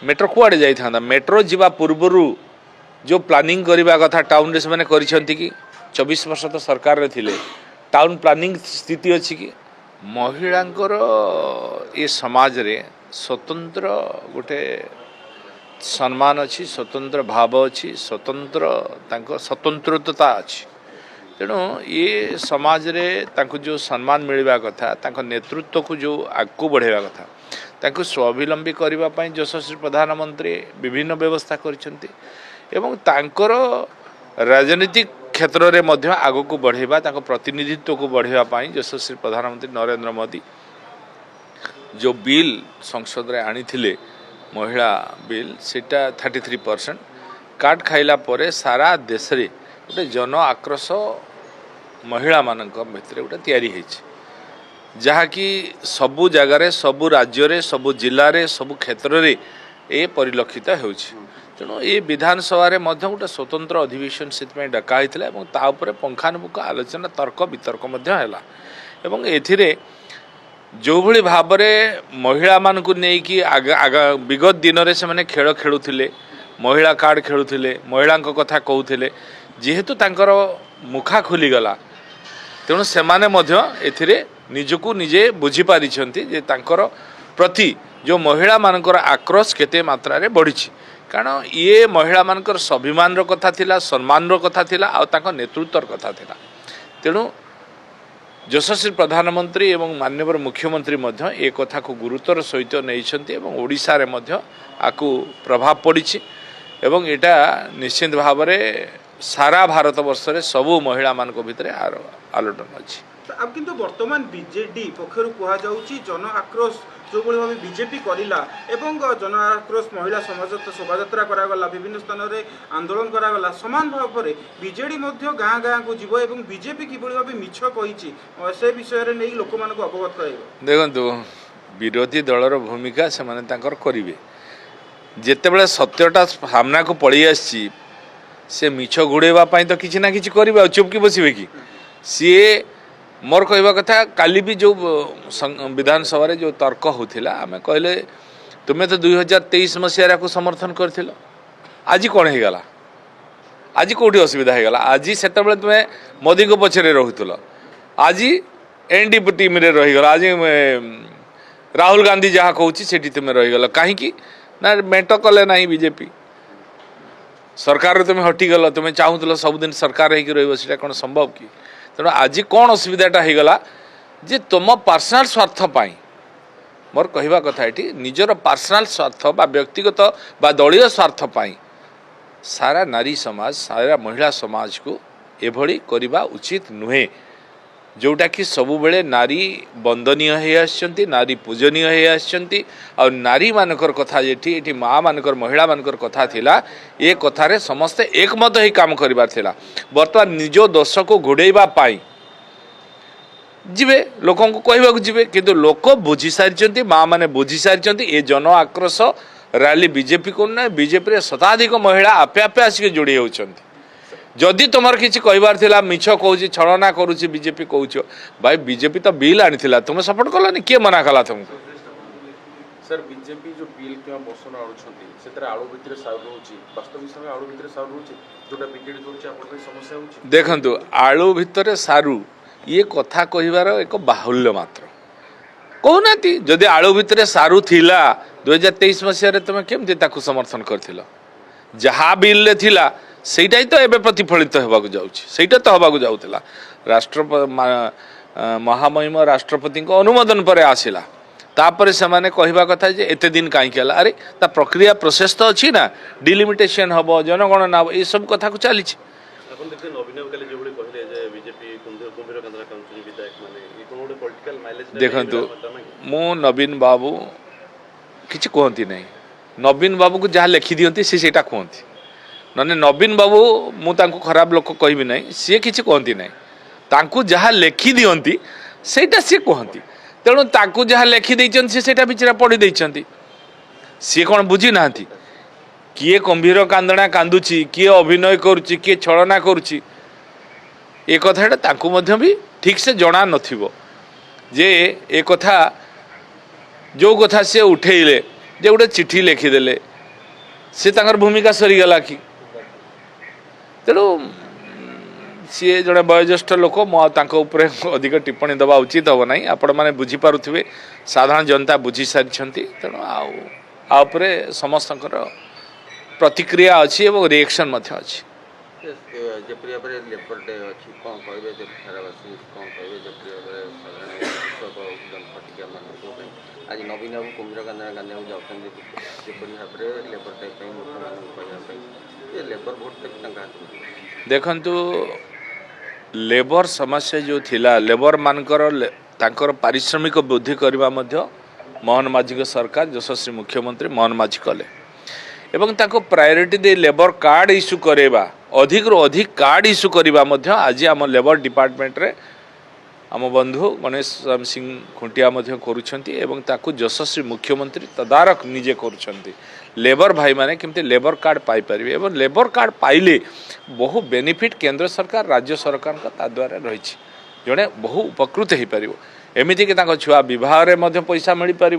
Metro कुआड़े जाइथा metro जीवा पूर्वर जो planning करने कथा टाउन रे से करिसेंती कि 24 वर्ष तो सरकार रे थिले टाउन प्लानिंग स्थिति अच्छी कि महिलांकर ये समाज रे स्वतंत्र गोटे सम्मान अच्छी स्वतंत्र भाव अच्छी स्वतंत्रता अच्छी तेणु ये समाज रे तांको जो सम्मान मिलवा कथा तांको नेतृत्व को जो आगू बढ़ेवा कथा तांको स्वावलंबी करबा पई यशस्वी प्रधानमंत्री विभिन्न व्यवस्था करिसेंती एवं तांकर राजनीतिक क्षेत्र रे मध्य आगो को बढ़ेवा तांको प्रतिनिधित्व को बढ़ेवा पई यशस्वी प्रधानमंत्री नरेंद्र मोदी जो बिल संसद रे आनी थिले महिला बिल सेटा 33% काट खाइला परे सारा देश रे गोटे जन आक्रोश महिला मानक भितर गोटे तैयारी होइछि जहाँकि सबु जगार सबु राज्य सबु जिले में सबु क्षेत्र में ये परिलक्षित होछि तेणु ये विधानसभा रे मध्य गोटे स्वतंत्र अधिवेशन से डका होता पंखानुपुख आलोचना तर्क वितर्क एवं एथिरे जो भली भाव में महिला मानकु नहीं कि विगत दिन में से खेल खेलुले महिला कार्ड खेलुले महिला कथा कहते जेहेतु तांकर मुखा खोलीगला तेणु से माने निजको निजे बुझी पारिछंती जे तांकर प्रति जो महिला मानकर आक्रोश केते मात्रा रे बढ़ी कारण ये महिला मानकर स्वाभिमान रो कथा थिला सम्मान रो कथा थिला आ तांकर नेतृत्वर कथा थिला तेणु यशस्वी प्रधानमंत्री एवं माननीय मुख्यमंत्री मध्य ए कथा को गुरुतर सहित नैछंती एवं ओडिशा रे मध्य आकु प्रभाव पड़िछि एवं एटा निश्चित भाव में सारा भारत वर्ष रे सबु महिला मानक भितरे आलोटन अछि अब किंतु वर्तमान बीजेडी पक्षर कह जन आक्रोश जो भाव बीजेपी करा एवं जन आक्रोश महिला शोभायात्रा करागला विभिन्न स्थान में आंदोलन करागला सामान भाव में बीजेडी गाँ गाँ को जीव एवं बीजेपी किभली भाव मिछ कही से विषय नहीं लोक मान अवगत कर देखु विरोधी दलर भूमिका से करेंगे जितेबाला सत्यटा सामना को पड़ी आसी से मिछ घोड़ाई तो किसी ना कि करेंगे चुपकी बसवे कि सी मोर कहवा कथा काली भी जो विधानसभा रे जो तर्क होता आम कहले तुम्हें तो 2023 मसीह को समर्थन कर आज कौन हो गला आज कौटी असुविधा हो गला आज से तुम्हें मोदी को पछरे रोल आज एनडीपी टीम रे रहीगला आज राहुल गांधी जहाँ कहूँ से तुम्हें रहीगल कहीं ना मेट कले ना बीजेपी सरकार तुम्हें हटिगल तुम्हें चाहूल सबुदिन सरकार होगा कौन संभव कि तेणु आज कौन असुविधाटा हो गला जे तुम पर्सनाल स्वार्थ पाई मोर कहवा कथा ये निजर पर्सनाल स्वार्थ बा व्यक्तिगत बा दलीय स्वार्थ पाई सारा नारी समाज सारा महिला समाज को एभली करवा उचित नुहे जोटा कि सबु बेले नारी वंदनीय हो आछंती नारी पूजनीय हो आछंती और नारी मानकर कथा जेठी माँ मानकर महिला मानकर कथा थिला ये कथारे समस्ते एकमत ही काम करिबार थिला वर्तमान निजो दोष को घोड़ेबा पाई जीवे लोकों को कहबा को जीवे किंतु लोक बुझी सारिचंती माँ माने बुझी सारिचंती ए जन आक्रोश रैली बीजेपी को ना बीजेपी रे शताधिक महिला आपे आपे आसिक जोड़ी होउचंती जदि तुम किसी कहबार मिछ कहूँ छलना करुच्ची बीजेपी कहूच भाई बीजेपी तो बिल आनी तुम सपोर्ट कलानी किए मना कला तुमको सर बीजेपी जो बिल क्या मोशन आणुछंती सेतरे आळु भितर सार रहउची वास्तविक समय आळु भितर सार रहउची जोटा बीजेडी जोरची आपन पे समस्या होउची देखंतु आळु भितर सारू ये कथा कहिबार एक बाहुल्य मात्र कहूनाती जदि आळु भितर सारू थिला 2023 मसीह रे तुम केमति ताकू समर्थन करथिलो जहा बिल ले थिला सेटा ही तो एबे प्रतिफलित होगा जाउछि सेटा तो होगा जाउतला राष्ट्र महामहिम राष्ट्रपति को अनुमोदन पर आसिला तापर से माने कहवा कथा जे एते दिन काई केला अरे ता प्रक्रिया प्रोसेस तो अछि ना डिलिमिटेशन हबो जनगणना ये सब कथा को चली अपन देखते नवीन काले जो भली कहले जे बीजेपी कुंभीर कांदरा काउंसिल विधायक माने ई कोनो गोटे पॉलिटिकल माइलेज देखंतु मु नवीन बाबू किछि कहंती नै नवीन बाबू को जहा लिखि दियंती सेटा कहंती नने नवीन बाबू मुझे खराब लोक कहबी ना सी कि कहती ना तांकु जहाँ लेखि दियंती सेटा सी कहती तेणु ताकू जहाँ लेखि देइचंती सेटा बिचरा पढ़ी देइचंती सी कौन बुझी ना किए गंभीर कांदना कांदुची किए अभिनय करुच्ची किए छलना करुच्ची ए कथाटा तांकु मध्य भी ठीक से जना नथिबो जे ए कथा जो कथा से उठेइले जे गोटे चिठी लिखिदेले सी तांकर भूमिका सरीगला कि तेणु सी जड़े वयोज्येष्ठ लोक मुझे अधिक टिप्पणी दवा उचित हम ना आपण मैंने बुझीपारे साधारण जनता बुझी सारी तेणु आउे समस्त प्रतिक्रिया अच्छी और रिएक्शन अच्छी जेपरी भाव में लेबर डे अच्छी कौन कहे फेरावासी कौन कहे जेपरी भाव में साधारण कृषक जनपटिका मान आज नवीन बाबू कुंभीर गांधी जाऊँ जेपरी भाव में लेबर डे कहवाई लेबर भोट देखंतु लेबर समस्या जो थिला लेबर मानकर पारिश्रमिक वृद्धि करवा मोहन माझी सरकार यशस्वी मुख्यमंत्री मोहन माझी कले एवं ताको प्रायोरिटी दे लेबर कार्ड इश्यू करेबा अधिक रो अधिक कार्ड इश्यू करवा आज आम लेबर डिपार्टमेंट रे आम बंधु गणेश राम सिंह खुंटिया करुछंती एवं ताको यशस्वी मुख्यमंत्री तदारख निजे करुछंती लेबर भाई माने केमते लेबर कार्ड पाई परिबे एवं लेबर कार्ड पाइले बहु बेनिफिट केंद्र सरकार राज्य सरकार का द्वारा रही जड़े बहु उपकृत हो पार एमती कि छुआ बह पैसा मिल पार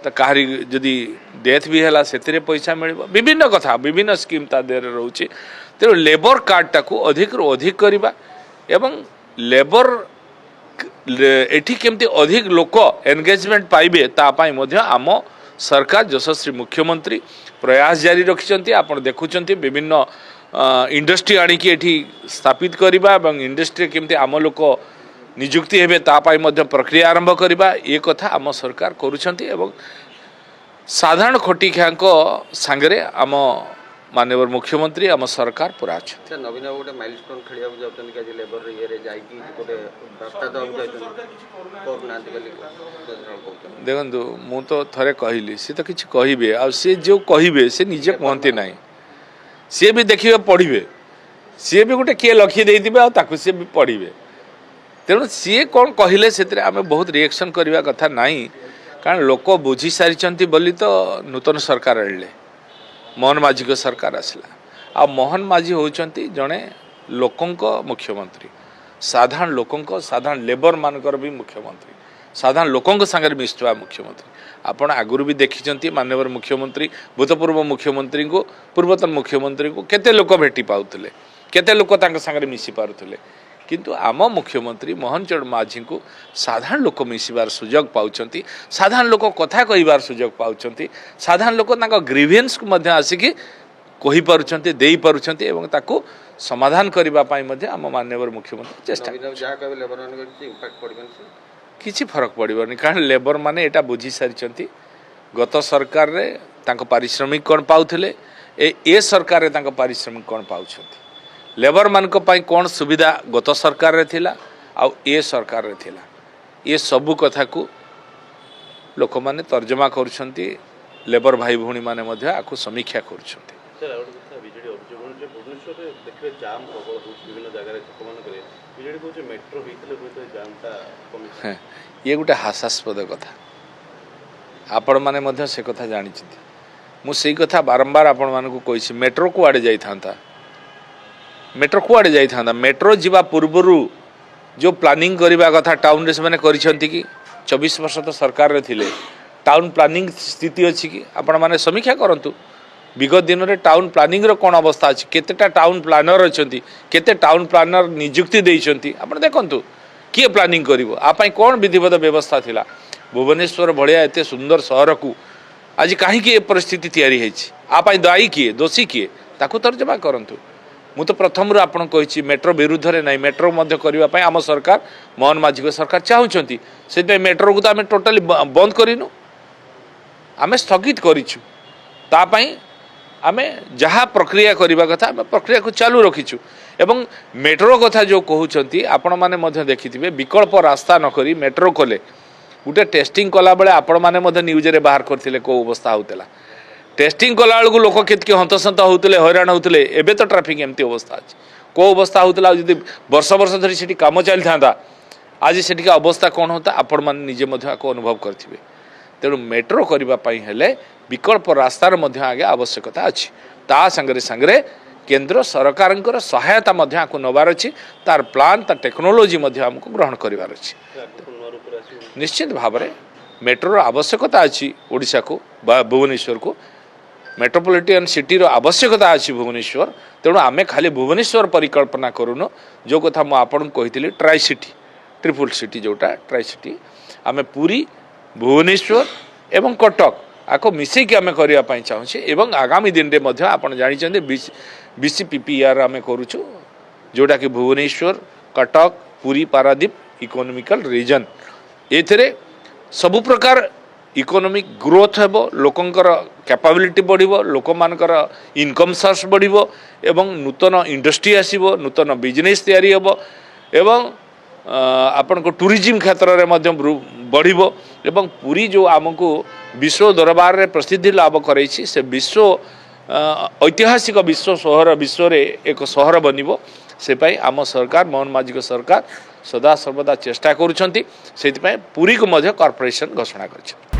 तो कहारी जदि डेथ भी है से पैसा मिल विभिन्न कथा विभिन्न स्कीम ता देह रोचे तेणु लेबर कार्ड टाक अधिक रू अधिक करवा एवं लेबर एठी केमती अधिक लोक एंगेजमेंट पाइबे तापाई आम सरकार यशस्वी मुख्यमंत्री प्रयास जारी रखिंट आपड़ देखुं विभिन्न इंडस्ट्री आणिकी एठी स्थापित करवा और इंडस्ट्री केमती आम लोक निजुक्ति हेबे तापाई प्रक्रिया आरंभ करवा ये कथा आम सरकार करुछंती एवं साधारण खटिखिया सांगरे आम माननीय मुख्यमंत्री आम सरकार पूरा अच्छा नवीन बाबू गोटे माइलस्टोन खेलिया जाऊँ कि लेबर ये गोटे रास्ता देखु मु तो थरे कहली सी तो किसी कहे आ सी जो कहे सी निजे कहते ना सी भी देखिए पढ़े सी भी गोटे किए लखी देते सी भी पढ़े तेणु सी कौन कहले से आम बहुत रिएक्शन करवा कथा नहीं कारण लोक बुझी सारी बोली तो नूतन सरकार आड़े मोहन माझी को सरकार आसला आ मोहन माझी होती जड़े लोकंक मुख्यमंत्री साधारण लोकंक साधारण लेबर मानकर भी मुख्यमंत्री साधारण लोकंक सागर मिशुवा मुख्यमंत्री आपण आगुरी भी देखी माननीय मुख्यमंत्री भूतपूर्व मुख्यमंत्री को पूर्वतन मुख्यमंत्री को केते लोक भेटी पाउथिले केते लोक सागर मिसी पारुथिले किंतु आम मुख्यमंत्री मोहन चरण माझी को साधारण लोक मिसिबार सुजोग पाउछंती साधारण लोक कथा कहिबार सुजोग पाउछंती साधारण लोक ग्रीवेन्स को मध्य आसिकी कहि पारुछंती देई पारुछंती एवं ताको समाधान करबा पाई मध्य आम माननीय मुख्यमंत्री चेष्टा किसी फरक पड़ोनी कारण लेबर माने एटा बुझी सारी गत सरकार रे तांको पारिश्रमिक कौन पाउथिले ए सरकार रे तांको पारिश्रमिक कौन पाउछंती लेबर मानक पई कौन सुविधा गत सरकार रे थिला आ ए सरकार रे थिला ये सबू कथा को लोक माने तर्जमा करुछंती लेबर भाई भौणी माने मध्य आकु समीक्षा करुछंती सर और कथा बिजेडी अभियोग जे भुवनेश्वर रे देखबे जाम प्रबल होछ विभिन्न जगह रे छक मान करे बिजेडी को जे मेट्रो होइतले होइतो जाम ता कमी ये गोटे हास्यास्पद कथा आपण माने मध्य से कथा जानि छिति मु सेई कथा बारंबार आपण मानकु कहिछि मेट्रो को आडे जाई थांता मेट्रो कुआड़े जाइथा मेट्रो जीवा पूर्वर जो प्लानिंग करने कथा टाउन रे से करिसेंती कि 24 वर्ष तो सरकार रे थिले टाउन प्लानिंग स्थिति अच्छी कि आपण माने समीक्षा करंतु विगत दिन में टाउन प्लानिंग रो कौन अवस्था अच्छी केतेटा टाउन प्लानर अच्छी केते टाउन प्लानर नियुक्ति देइछंती आपण देखंतु किए प्लानिंग करिवो आपाई कौन विधिवत व्यवस्था थिला भुवनेश्वर भलिया एते सुंदर सहर को आज कहीं ये परिस्थिति तैयारी होइछि आपाई दायी किए दोषी किए ताकू तर्जमा करंतु मु तो प्रथम आपन कही मेट्रो विरुद्ध रे नहीं मेट्रो करने आम सरकार मोहन माझी को सरकार चाहूँगी से मेट्रो को तो आम टोटाली बंद करूँ आम स्थगित करूँ आम जहाँ प्रक्रिया करने कथा आम प्रक्रिया को चालू रखीचु एवं मेट्रो कथा जो कहते आपण मैंने देखिथे विकल्प रास्ता नक मेट्रो कले गोटे टेस्टिंग कला बेले आपण मैंने न्यूज रे बाहर करते कौ अवस्था होता टेस्टिंग कला बेलू लोक के हंतसंत होते हैरान होते एवं तो ट्राफिक एमती अवस्था अच्छे कौ अवस्था होता जब वर्ष वर्ष धरी से कम चली था आज से अवस्था कौन होता आपण मैंने निजे अनुभव करेंगे तेणु मेट्रो करने विकल्प रास्तार आगे आवश्यकता अच्छी ता संगे संगे केंद्र सरकार सहायता नबार अच्छी तार प्लान तार टेक्नोलोजी आमको ग्रहण करार अच्छी निश्चित भाव में मेट्रोर आवश्यकता अच्छी ओडिशा को भुवनेश्वर को मेट्रोपोलिटन सिटीर आवश्यकता अच्छी भुवनेश्वर तेणु आमे खाली भुवनेश्वर परिकल्पना करूनु जो कथा मुझे आपन कही ट्राई सिटी ट्रिपल सिटी जोटा ट्राई सिटी आमे पूरी भुवनेश्वर एवं कटक आको मिसेकी आमे करने चाहूँचे एवं आगामी दिन में आपड़ जानते बीसीपीपीआर आमे करूँ जोटा कि भुवनेश्वर कटक पुरी पारादीप इकोनॉमिकल रीजन एथिरे सबु प्रकार इकोनॉमिक ग्रोथ हेबो लोकंकर कैपेबिलिटी बढ़िबो लोकमानकर इनकम सोर्स बढ़िबो एवं नूतन इंडस्ट्री आसीबो नूतन बिजनेस तैयारी हेबो एवं आपण को टूरिज्म क्षेत्र में मध्य बढ़िबो एवं पूरी जो आमको विश्व दरबार रे प्रसिद्धि लाभ करैछि से विश्व ऐतिहासिक विश्व रे एक शहर बनिबो से पाई आम सरकार मोहन माझी सरकार सदा सर्वदा चेष्टा करुछंती सेति पाई पुरी को मध्य कॉर्पोरेशन घोषणा करछि।